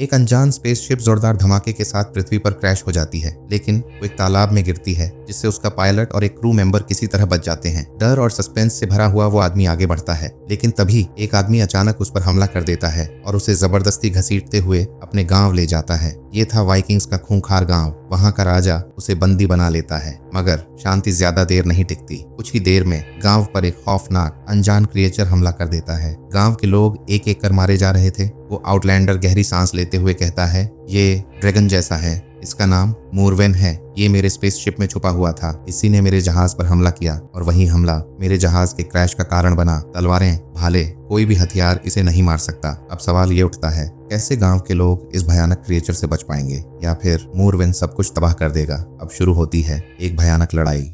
एक अनजान स्पेसशिप जोरदार धमाके के साथ पृथ्वी पर क्रैश हो जाती है, लेकिन वो एक तालाब में गिरती है जिससे उसका पायलट और एक क्रू मेंबर किसी तरह बच जाते हैं। डर और सस्पेंस से भरा हुआ वो आदमी आगे बढ़ता है, लेकिन तभी एक आदमी अचानक उस पर हमला कर देता है और उसे जबरदस्ती घसीटते हुए अपने गांव ले जाता है। ये था वाइकिंग्स का खूंखार गांव। वहां का राजा उसे बंदी बना लेता है, मगर शांति ज्यादा देर नहीं टिकती। कुछ ही देर में गांव पर एक खौफनाक अनजान क्रिएचर हमला कर देता है। गांव के लोग एक एक कर मारे जा रहे थे। वो आउटलैंडर गहरी सांस लेते हुए कहता है, ये ड्रैगन जैसा है, इसका नाम मूरवेन है। ये मेरे स्पेसशिप में छुपा हुआ था। इसी ने मेरे जहाज पर हमला किया और वही हमला मेरे जहाज के क्रैश का कारण बना। तलवारें, भाले, कोई भी हथियार इसे नहीं मार सकता। अब सवाल ये उठता है, कैसे गांव के लोग इस भयानक क्रिएचर से बच पाएंगे, या फिर मूरवेन सब कुछ तबाह कर देगा। अब शुरू होती है एक भयानक लड़ाई।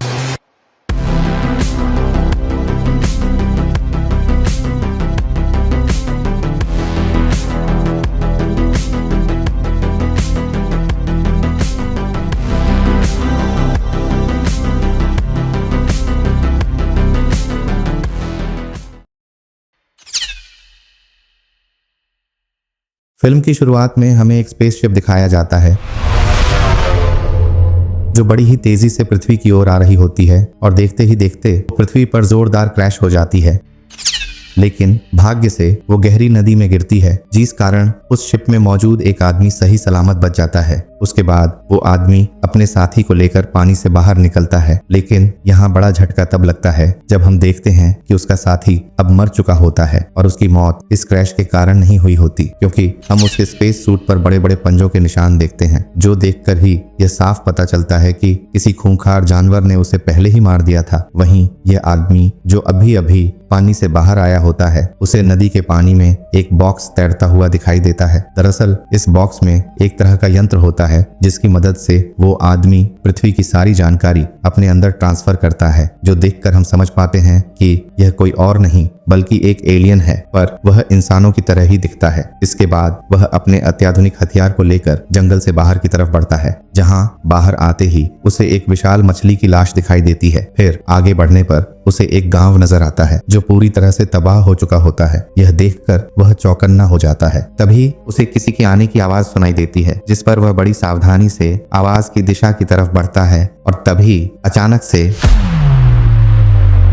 फिल्म की शुरुआत में हमें एक स्पेसशिप दिखाया जाता है जो बड़ी ही तेजी से पृथ्वी की ओर आ रही होती है और देखते ही देखते पृथ्वी पर जोरदार क्रैश हो जाती है। लेकिन भाग्य से वो गहरी नदी में गिरती है, जिस कारण उस शिप में मौजूद एक आदमी सही सलामत बच जाता है। उसके बाद वो आदमी अपने साथी को लेकर पानी से बाहर निकलता है, लेकिन यहाँ बड़ा झटका तब लगता है जब हम देखते हैं कि उसका साथी अब मर चुका होता है और उसकी मौत इस क्रैश के कारण नहीं हुई होती, क्योंकि हम उसके स्पेस सूट पर बड़े बड़े पंजों के निशान देखते हैं, जो देखकर ही यह साफ पता चलता है कि किसी खूंखार जानवर ने उसे पहले ही मार दिया था। वहीं यह आदमी जो अभी अभी पानी से बाहर आया होता है, उसे नदी के पानी में एक बॉक्स तैरता हुआ दिखाई देता है। दरअसल इस बॉक्स में एक तरह का यंत्र होता है जिसकी मदद से वो आदमी पृथ्वी की सारी जानकारी अपने अंदर ट्रांसफर करता है, जो देखकर हम समझ पाते हैं कि यह कोई और नहीं बल्कि एक एलियन है, पर वह इंसानों की तरह ही दिखता है। इसके बाद वह अपने अत्याधुनिक हथियार को लेकर जंगल से बाहर की तरफ बढ़ता है, जहां बाहर आते ही उसे एक विशाल मछली की लाश दिखाई देती है। फिर आगे बढ़ने पर उसे एक गांव नजर आता है जो पूरी तरह से तबाह हो चुका होता है। यह देखकर वह चौकन्ना हो जाता है। तभी उसे किसी के आने की आवाज सुनाई देती है, जिस पर वह बड़ी सावधानी से आवाज की दिशा की तरफ बढ़ता है और तभी अचानक से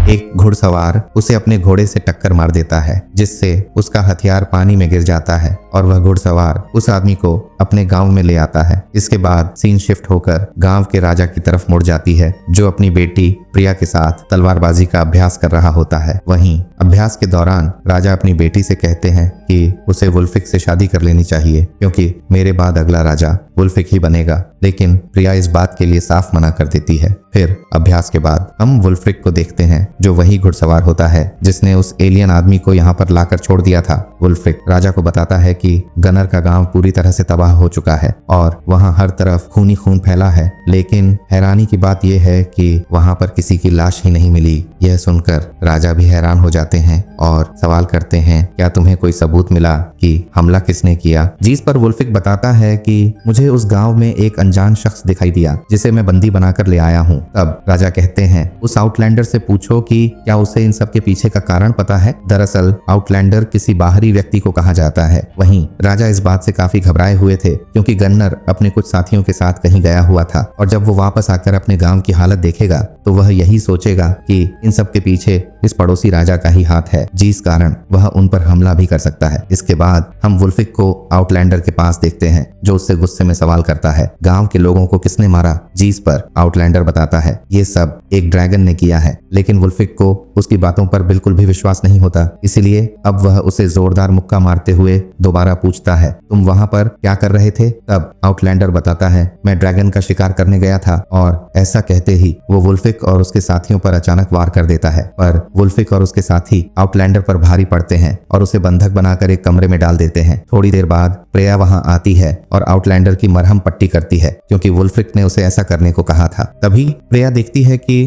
एक घुड़सवार उसे अपने घोड़े से टक्कर मार देता है, जिससे उसका हथियार पानी में गिर जाता है और वह घुड़सवार उस आदमी को अपने गांव में ले आता है। इसके बाद सीन शिफ्ट होकर गांव के राजा की तरफ मुड़ जाती है, जो अपनी बेटी प्रिया के साथ तलवारबाजी का अभ्यास कर रहा होता है। वहीं अभ्यास के दौरान राजा अपनी बेटी से कहते हैं कि उसे वुल्फिक से शादी कर लेनी चाहिए, क्योंकि मेरे बाद अगला राजा वुल्फिक ही बनेगा। लेकिन प्रिया इस बात के लिए साफ मना कर देती है। फिर अभ्यास के बाद हम वुल्फ्रिक को देखते हैं, जो वही घुड़सवार होता है जिसने उस एलियन आदमी को यहाँ पर लाकर छोड़ दिया था। वुल्फ्रिक राजा को बताता है कि गनर का गांव पूरी तरह से तबाह हो चुका है और वहाँ हर तरफ खून ही खून फैला है, लेकिन हैरानी की बात यह है कि वहाँ पर किसी की लाश ही नहीं मिली। यह सुनकर राजा भी हैरान हो जाते हैं और सवाल करते हैं, क्या तुम्हें कोई सबूत मिला कि हमला किसने किया? जिस पर वुल्फ्रिक बताता है कि मुझे उस गांव में एक अनजान शख्स दिखाई दिया जिसे मैं बंदी बनाकर ले आया हूँ। तब राजा कहते हैं, उस आउटलैंडर से पूछो कि क्या उसे इन सब के पीछे का कारण पता है। दरअसल आउटलैंडर किसी बाहरी व्यक्ति को कहा जाता है। वहीं राजा इस बात से काफी घबराए हुए थे, क्योंकि गन्नर अपने कुछ साथियों के साथ कहीं गया हुआ था और जब वो वापस आकर अपने गांव की हालत देखेगा तो वह यही सोचेगा कि इन सब के पीछे इस पड़ोसी राजा का ही हाथ है, जिस कारण वह उन पर हमला भी कर सकता है। इसके बाद हम वुल्फिक को आउटलैंडर के पास देखते हैं, जो उससे गुस्से में सवाल करता है, गांव के लोगों को किसने मारा? जिस पर आउटलैंडर बताता है, ये सब एक ड्रैगन ने किया है। लेकिन वुल्फिक को उसकी बातों पर बिल्कुल भी विश्वास नहीं होता, इसलिए अब वह उसे जोरदार मुक्का मारते हुए दोबारा पूछता है, तुम वहां पर क्या कर रहे थे? तब आउटलैंडर बताता है, मैं ड्रैगन का शिकार करने गया था। और ऐसा कहते ही वो वुल्फिक और उसके साथियों पर अचानक वार कर देता है, पर वुल्फिक और उसके साथी आउटलैंडर पर भारी पड़ते हैं और उसे बंधक बनाकर एक कमरे में डाल देते हैं। थोड़ी देर बाद प्रिया वहां आती है और आउटलैंडर की मरहम पट्टी करती है, क्योंकि वुल्फ्रिक ने उसे ऐसा करने को कहा था। तभी प्रिया देखती है कि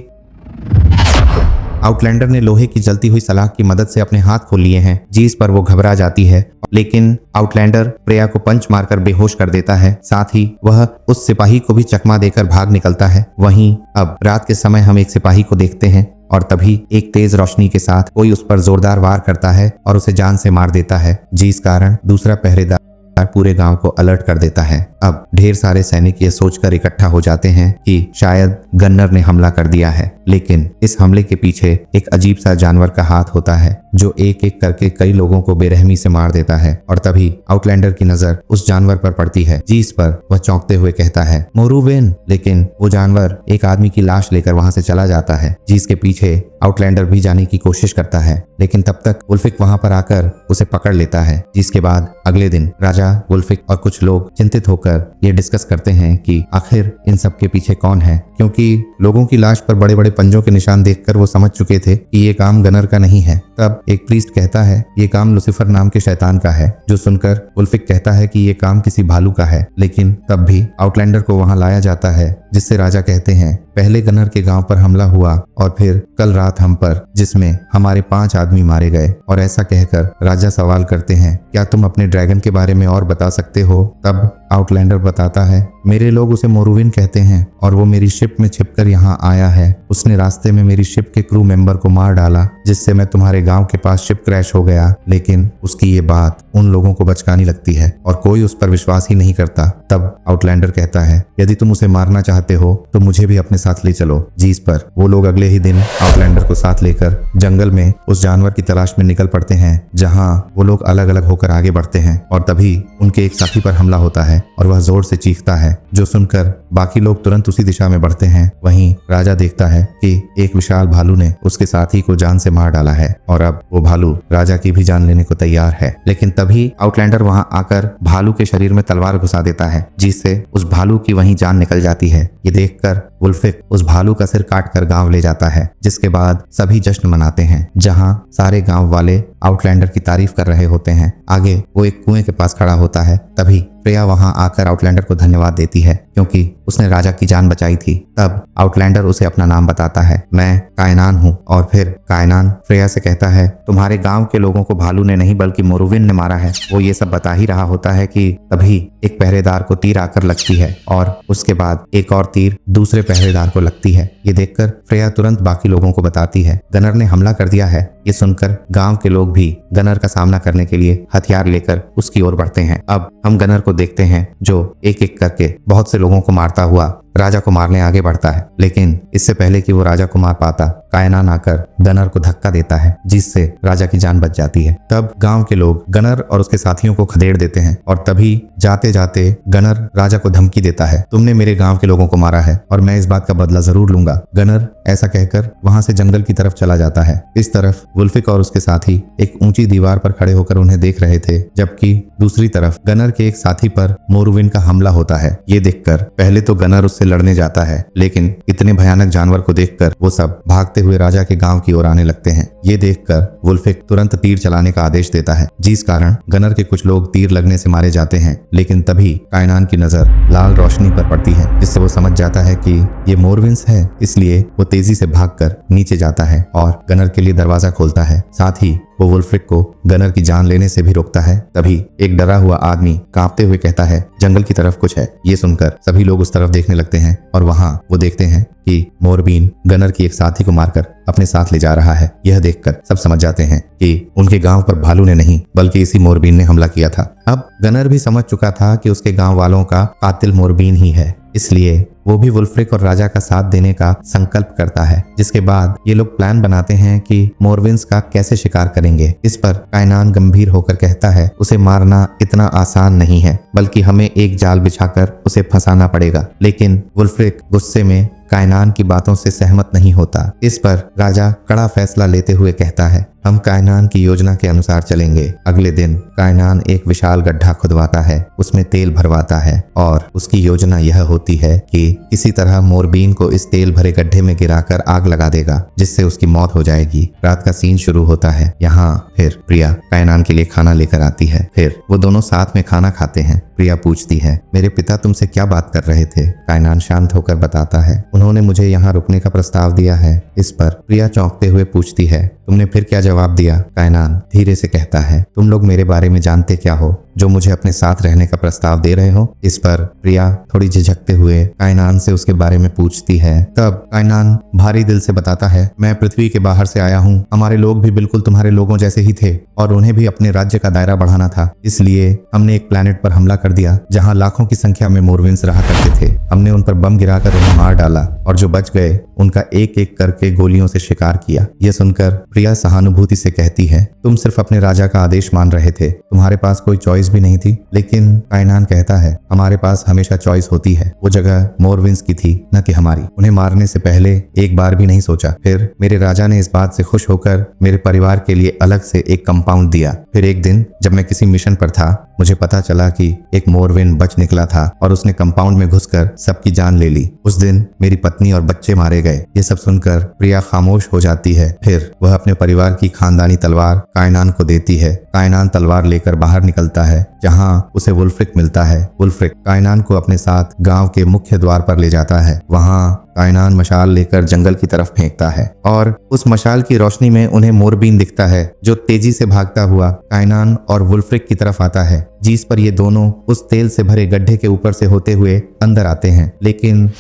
आउटलैंडर ने लोहे की जलती हुई सलाख की मदद से अपने हाथ खोल लिए हैं। जिस पर वो घबरा जाती है, लेकिन आउटलैंडर प्रिया को पंच मारकर बेहोश कर देता है। साथ ही वह उस सिपाही को भी चकमा देकर भाग निकलता है। वहीं अब रात के समय हम एक सिपाही को देखते हैं और तभी एक तेज रोशनी के साथ कोई उस पर जोरदार वार करता है और उसे जान से मार देता है, जिस कारण दूसरा पहरेदार पूरे गांव को अलर्ट कर देता है। अब ढेर सारे सैनिक ये सोचकर इकट्ठा हो जाते हैं कि शायद गन्नर ने हमला कर दिया है, लेकिन इस हमले के पीछे एक अजीब सा जानवर का हाथ होता है जो एक एक करके कई लोगों को बेरहमी से मार देता है। और तभी आउटलैंडर की नजर उस जानवर पर पड़ती है, जिस पर वह चौंकते हुए कहता है मोरुविन, लेकिन वो जानवर एक आदमी की लाश लेकर वहां से चला जाता है, जिसके पीछे आउटलैंडर भी जाने की कोशिश करता है, लेकिन तब तक वुल्फिक वहां पर आकर उसे पकड़ लेता है। जिसके बाद अगले दिन राजा, वुल्फिक और कुछ लोग चिंतित होकर ये डिस्कस करते हैं कि आखिर इन सब के पीछे कौन है, क्योंकि लोगों की लाश पर बड़े बड़े पंजों के निशान देखकर वो समझ चुके थे कि ये काम गनर का नहीं है। तब एक प्रीस्ट कहता है ये काम लुसिफर नाम के शैतान का है, जो सुनकर वुल्फिक कहता है कि ये काम किसी भालू का है, लेकिन तब भी आउटलैंडर को वहां लाया जाता है, जिससे राजा कहते हैं पहले गनर के गांव पर हमला हुआ और फिर कल रात हम पर, जिसमें हमारे 5 आदमी मारे गए। और ऐसा कहकर राजा सवाल करते हैं क्या तुम अपने ड्रैगन के बारे में और बता सकते हो? तब आउटलैंडर बताता है मेरे लोग उसे मोरुविन कहते हैं और वो मेरी शिप में छिपकर यहाँ आया है। उसने रास्ते में मेरी शिप के क्रू मेंबर को मार डाला, जिससे मैं तुम्हारे गांव के पास शिप क्रैश हो गया। लेकिन उसकी ये बात उन लोगों को बचकानी लगती है और कोई उस पर विश्वास ही नहीं करता। तब आउटलैंडर कहता है यदि तुम उसे मारना चाहते हो तो मुझे भी अपने साथ ले चलो। जिस पर वो लोग अगले ही दिन आउटलैंडर को साथ लेकर जंगल में उस जानवर की तलाश में निकल पड़ते हैं, जहां वो लोग अलग अलग होकर आगे बढ़ते हैं। और तभी उनके एक साथी पर हमला होता है और वह जोर से चीखता है, जो सुनकर बाकी लोग तुरंत उसी दिशा में बढ़ते हैं। वहीं राजा देखता है कि एक विशाल भालू ने उसके साथी को जान से मार डाला है और अब वो भालू राजा की भी जान लेने को तैयार है। लेकिन तभी आउटलैंडर वहां आकर भालू के शरीर में तलवार घुसा देता है, जिससे उस भालू की वहीं जान निकल जाती है। ये देखकर वुल्फिक उस भालू का सिर काटकर गांव ले जाता है, जिसके बाद सभी जश्न मनाते हैं, जहां सारे गांव वाले आउटलैंडर की तारीफ कर रहे होते हैं। आगे वो एक कुएं के पास खड़ा होता है, तभी फ्रेया वहां आकर आउटलैंडर को धन्यवाद देती है क्योंकि उसने राजा की जान बचाई थी। तब आउटलैंडर उसे अपना नाम बताता है, मैं कायनान हूँ। और फिर कायनान फ्रेया से कहता है तुम्हारे गांव के लोगों को भालू ने नहीं बल्कि मोरुविन ने मारा है। वो ये सब बता ही रहा होता है कि तभी एक पहरेदार को तीर आकर लगती है और उसके बाद एक और तीर दूसरे पहरेदार को लगती है। ये देखकर फ्रेया तुरंत बाकी लोगों को बताती है गनर ने हमला कर दिया है। ये सुनकर गांव के लोग भी गनर का सामना करने के लिए हथियार लेकर उसकी ओर बढ़ते हैं। अब हम गनर को देखते हैं जो एक एक करके बहुत से लोगों को मारता हुआ राजा को मारने आगे बढ़ता है, लेकिन इससे पहले कि वो राजा को मार पाता, कायनान आकर गनर को धक्का देता है, जिससे राजा की जान बच जाती है। तब गांव के लोग गनर और उसके साथियों को खदेड़ देते हैं और तभी जाते जाते गनर राजा को धमकी देता है, तुमने मेरे गांव के लोगों को मारा है और मैं इस बात का बदला जरूर लूंगा। गनर ऐसा कहकर वहां से जंगल की तरफ चला जाता है। इस तरफ वुल्फिक और उसके साथी एक ऊंची दीवार पर खड़े होकर उन्हें देख रहे थे, जबकि दूसरी तरफ गनर के एक साथी पर मोरुविन का हमला होता है। ये देखकर पहले तो गनर उससे लड़ने जाता है, लेकिन इतने भयानक जानवर को देखकर वो सब भागते हुए राजा के गांव की ओर आने लगते हैं। ये देखकर वुल्फिक तुरंत तीर चलाने का आदेश देता है, जिस कारण गनर के कुछ लोग तीर लगने से मारे जाते हैं। लेकिन तभी कायनान की नजर लाल रोशनी पर पड़ती है, जिससे वो समझ जाता है कि ये मोरविंस है, इसलिए वो तेजी से भागकर नीचे जाता है और गनर के लिए दरवाजा खोलता है। साथ ही वो वुल्फिक को गनर की जान लेने से भी रोकता है। तभी एक डरा हुआ आदमी कांपते हुए कहता है जंगल की तरफ कुछ है। ये सुनकर सभी लोग उस तरफ देखने लगते हैं और वहां वो देखते हैं कि मोरबीन गनर की एक साथी को मारकर अपने साथ ले जा रहा है। यह देखकर सब समझ जाते हैं कि उनके गांव पर भालू ने नहीं बल्कि इसी मोरबीन ने हमला किया था। अब गनर भी समझ चुका था कि उसके गांव वालों का कातिल मोरबीन ही है, इसलिए वो भी वुल्फ्रिक और राजा का साथ देने का संकल्प करता है। जिसके बाद ये लोग प्लान बनाते हैं कि मोरविंस का कैसे शिकार करेंगे। इस पर कायनान गंभीर होकर कहता है उसे मारना इतना आसान नहीं है, बल्कि हमें एक जाल बिछाकर उसे फंसाना पड़ेगा। लेकिन वुल्फ्रिक गुस्से में कायनान की बातों से सहमत नहीं होता। इस पर राजा कड़ा फैसला लेते हुए कहता है हम कायनान की योजना के अनुसार चलेंगे। अगले दिन कायनान एक विशाल गड्ढा खुदवाता है, उसमें तेल भरवाता है और उसकी योजना यह होती है कि किसी तरह मोरबीन को इस तेल भरे गड्ढे में गिराकर आग लगा देगा, जिससे उसकी मौत हो जाएगी। रात का सीन शुरू होता है। यहाँ फिर प्रिया कायनान के लिए खाना लेकर आती है। फिर वो दोनों साथ में खाना खाते हैं। प्रिया पूछती है, मेरे पिता तुमसे क्या बात कर रहे थे? कायनान शांत होकर बताता है, उन्होंने मुझे यहाँ रुकने का प्रस्ताव दिया है। इस पर प्रिया चौंकते हुए पूछती है, तुमने फिर क्या जवाब दिया? कायनान धीरे से कहता है, तुम लोग मेरे बारे में जानते क्या हो जो मुझे अपने साथ रहने का प्रस्ताव दे रहे हो? इस पर प्रिया थोड़ी झिझकते हुए कायनान से उसके बारे में पूछती है। तब कायनान भारी दिल से बताता है, मैं पृथ्वी के बाहर से आया हूँ। हमारे लोग भी बिल्कुल तुम्हारे लोगों जैसे ही थे और उन्हें भी अपने राज्य का दायरा बढ़ाना था। इसलिए हमने एक प्लैनेट पर हमला कर दिया जहाँ लाखों की संख्या में मोरविन्स रहा करते थे। हमने उन पर बम गिराकर उन्हें मार डाला और जो बच गए उनका एक एक करके गोलियों से शिकार किया। यह सुनकर प्रिया सहानुभूति से कहती है, तुम सिर्फ अपने राजा का आदेश मान रहे थे, तुम्हारे पास कोई चॉइस भी नहीं थी। लेकिन कायनान कहता है, हमारे पास हमेशा चॉइस होती है। वो जगह मोरविन्स की थी, न कि हमारी। उन्हें मारने से पहले एक बार भी नहीं सोचा। फिर मेरे राजा ने इस बात से खुश होकर मेरे परिवार के लिए अलग से एक कंपाउंड दिया। फिर एक दिन जब मैं किसी मिशन पर था, मुझे पता चला कि एक मोरविन बच निकला था और उसने कंपाउंड में घुसकर सबकी जान ले ली। उस दिन मेरी पत्नी और बच्चे मारे गए। ये सब सुनकर प्रिया खामोश हो जाती है। फिर वह अपने परिवार की खानदानी तलवार कायनान को देती है। कायनान तलवार लेकर बाहर निकलता है जहां उसे वुल्फ्रिक मिलता है। वुल्फ्रिक कायनान को अपने साथ गांव के मुख्य द्वार पर ले जाता है। वहां कायनान मशाल लेकर जंगल की तरफ फेंकता है और उस मशाल की रोशनी में उन्हें मोरबीन दिखता है जो तेजी से भागता हुआ कायनान और वुल्फ्रिक की तरफ आता है, जिस पर ये दोनों उस तेल से भरे गड्ढे के ऊपर से होते हुए अंदर आते हैं। लेकिन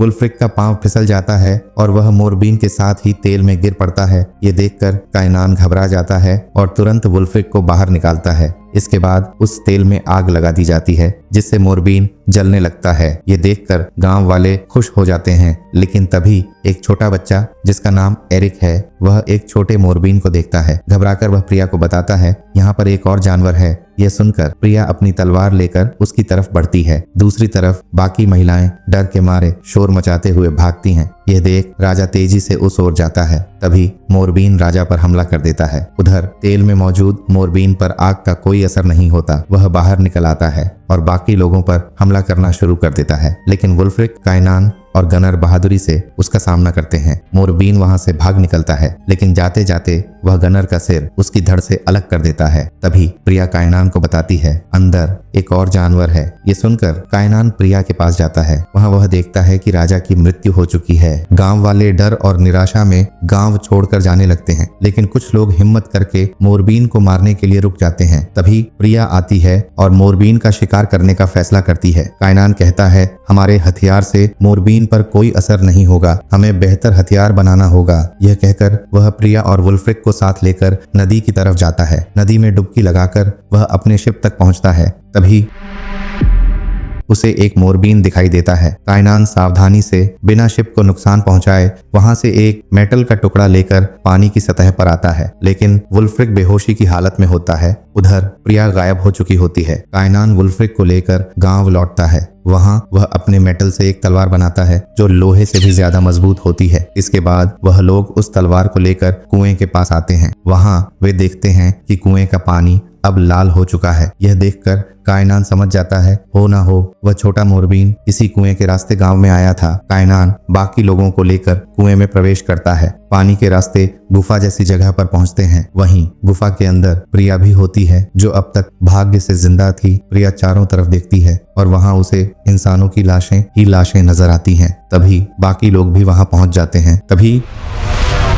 वुल्फ्रिक का पांव फिसल जाता है और वह मोरबीन के साथ ही तेल में गिर पड़ता है। ये देखकर कायनान घबरा जाता है और तुरंत वुल्फ्रिक को बाहर निकालता है। इसके बाद उस तेल में आग लगा दी जाती है जिससे मोरबीन जलने लगता है। ये देखकर गांव वाले खुश हो जाते हैं। लेकिन तभी एक छोटा बच्चा जिसका नाम एरिक है, वह एक छोटे मोरबीन को देखता है। घबराकर वह प्रिया को बताता है, यहाँ पर एक और जानवर है। यह सुनकर प्रिया अपनी तलवार लेकर उसकी तरफ बढ़ती है। दूसरी तरफ बाकी महिलाएं डर के मारे शोर मचाते हुए भागती हैं। यह देख राजा तेजी से उस ओर जाता है। तभी मोरबीन राजा पर हमला कर देता है। उधर तेल में मौजूद मोरबीन पर आग का कोई असर नहीं होता। वह बाहर निकल आता है और बाकी लोगों पर हमला करना शुरू कर देता है। लेकिन वुल्फ्रिक, कायनान और गनर बहादुरी से उसका सामना करते हैं। मोरबीन वहां से भाग निकलता है, लेकिन जाते जाते वह गनर का सिर उसकी धड़ से अलग कर देता है। तभी प्रिया कायनान को बताती है, अंदर एक और जानवर है। ये सुनकर कायनान प्रिया के पास जाता है। वहां वह देखता है कि राजा की मृत्यु हो चुकी है। गांव वाले डर और निराशा में गांव छोड़कर जाने लगते हैं, लेकिन कुछ लोग हिम्मत करके मोरबीन को मारने के लिए रुक जाते हैं। तभी प्रिया आती है और मोरबीन का शिकार करने का फैसला करती है। कायनान कहता है, हमारे हथियार से मोरबीन पर कोई असर नहीं होगा, हमें बेहतर हथियार बनाना होगा। यह कहकर वह प्रिया और वुल्फ्रिक को साथ लेकर नदी की तरफ जाता है। नदी में डुबकी लगाकर वह अपने शिप तक पहुंचता है। तभी उसे एक मोरबीन दिखाई देता है। कायनान सावधानी से बिना शिप को नुकसान पहुंचाए वहां से एक मेटल का टुकड़ा लेकर पानी की सतह पर आता है, लेकिन वुल्फ्रिक बेहोशी की हालत में होता है। उधर प्रिया गायब हो चुकी होती है। कायनान वुल्फ्रिक को लेकर गांव लौटता है। वहां वह अपने मेटल से एक तलवार बनाता है जो लोहे से भी ज्यादा मजबूत होती है। इसके बाद वह लोग उस तलवार को लेकर कुएं के पास आते हैं। वहां वे देखते हैं कि कुएं का पानी अब लाल हो चुका है। यह देखकर कायनान समझ जाता है, हो ना हो वह छोटा मोरबीन इसी कुएं के रास्ते गांव में आया था। कायनान बाकी लोगों को लेकर कुएं में प्रवेश करता है। पानी के रास्ते गुफा जैसी जगह पर पहुंचते हैं। वहीं गुफा के अंदर प्रिया भी होती है जो अब तक भाग्य से जिंदा थी। प्रिया चारों तरफ देखती है और वहां उसे इंसानों की लाशें ही लाशें नजर आती हैं। तभी बाकी लोग भी वहां पहुंच जाते हैं। तभी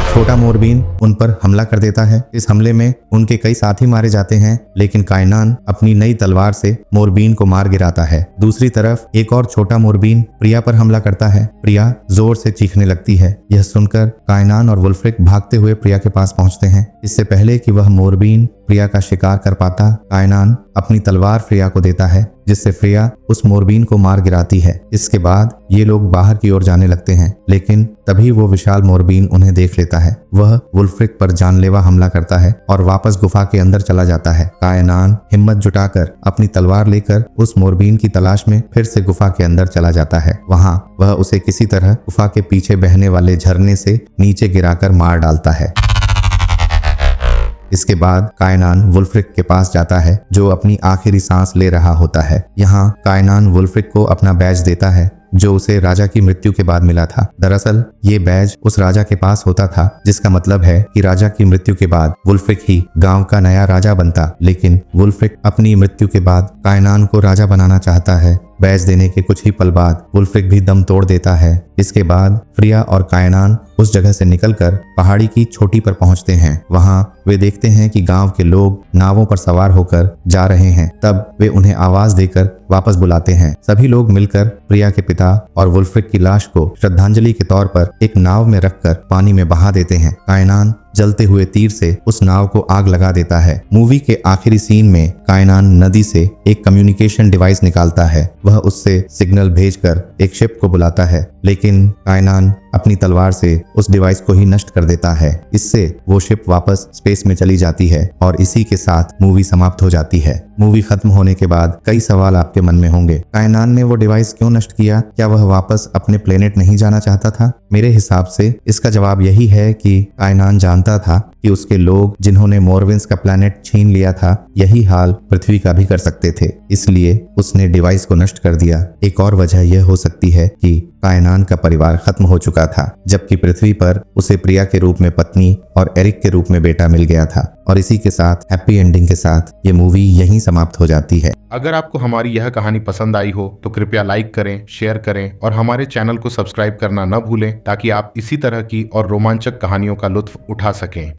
छोटा मोरबीन उन पर हमला कर देता है। इस हमले में उनके कई साथी मारे जाते हैं, लेकिन कायनान अपनी नई तलवार से मोरबीन को मार गिराता है। दूसरी तरफ एक और छोटा मोरबीन प्रिया पर हमला करता है। प्रिया जोर से चीखने लगती है। यह सुनकर कायनान और वुल्फ्रिक भागते हुए प्रिया के पास पहुंचते हैं। इससे पहले कि वह मोरबीन प्रिया का शिकार कर पाता, कायनान अपनी तलवार प्रिया को देता है, जिससे प्रिया उस मोरबीन को मार गिराती है। इसके बाद ये लोग बाहर की ओर जाने लगते हैं, लेकिन तभी वो विशाल मोरबीन उन्हें देख लेता है। वह वुल्फ्रिक पर जानलेवा हमला करता है और वापस गुफा के अंदर चला जाता है। कायनान हिम्मत जुटाकर अपनी तलवार लेकर उस मोरबीन की तलाश में फिर से गुफा के अंदर चला जाता है। वहां वह उसे किसी तरह गुफा के पीछे बहने वाले झरने से नीचे गिराकर मार डालता है। इसके बाद कायनान वुल्फ्रिक के पास जाता है जो अपनी आखिरी सांस ले रहा होता है। यहाँ कायनान वुल्फ्रिक को अपना बैज देता है जो उसे राजा की मृत्यु के बाद मिला था। दरअसल ये बैज उस राजा के पास होता था, जिसका मतलब है कि राजा की मृत्यु के बाद वुल्फ्रिक ही गांव का नया राजा बनता। लेकिन वुल्फ्रिक अपनी मृत्यु के बाद कायनान को राजा बनाना चाहता है। बैज देने के कुछ ही पल बाद वुल्फ्रिक भी दम तोड़ देता है। इसके बाद फ्रिया और कायनान उस जगह से निकलकर पहाड़ी की चोटी पर पहुंचते हैं। वहां वे देखते हैं कि गांव के लोग नावों पर सवार होकर जा रहे हैं। तब वे उन्हें आवाज देकर वापस बुलाते हैं। सभी लोग मिलकर प्रिया के पिता और वुल्फ्रिक की लाश को श्रद्धांजलि के तौर पर एक नाव में रखकर पानी में बहा देते हैं। कायनान जलते हुए तीर से उस नाव को आग लगा देता है। मूवी के आखिरी सीन में कायनान नदी से एक कम्युनिकेशन डिवाइस निकालता है। वह उससे सिग्नल भेजकर एक शिप को बुलाता है, लेकिन कायनान अपनी तलवार से उस डिवाइस को ही नष्ट कर देता है। इससे वो शिप वापस स्पेस में चली जाती है और इसी के साथ मूवी समाप्त हो जाती है। मूवी खत्म होने के बाद कई सवाल आपके मन में होंगे। कायनान ने वो डिवाइस क्यों नष्ट किया? क्या वह वापस अपने प्लेनेट नहीं जाना चाहता था? मेरे हिसाब से इसका जवाब यही है कि कायनान जानता था कि उसके लोग जिन्होंने मोरविंस का प्लैनेट छीन लिया था, यही हाल पृथ्वी का भी कर सकते थे। इसलिए उसने डिवाइस को नष्ट कर दिया। एक और वजह यह हो सकती है कि कायनान का परिवार खत्म हो चुका था, जबकि पृथ्वी पर उसे प्रिया के रूप में पत्नी और एरिक के रूप में बेटा मिल गया था। और इसी के साथ हैप्पी एंडिंग के साथ ये मूवी यहीं समाप्त हो जाती है। अगर आपको हमारी यह कहानी पसंद आई हो तो कृपया लाइक करें, शेयर करें और हमारे चैनल को सब्सक्राइब करना न भूलें, ताकि आप इसी तरह की और रोमांचक कहानियों का लुत्फ उठा सकें।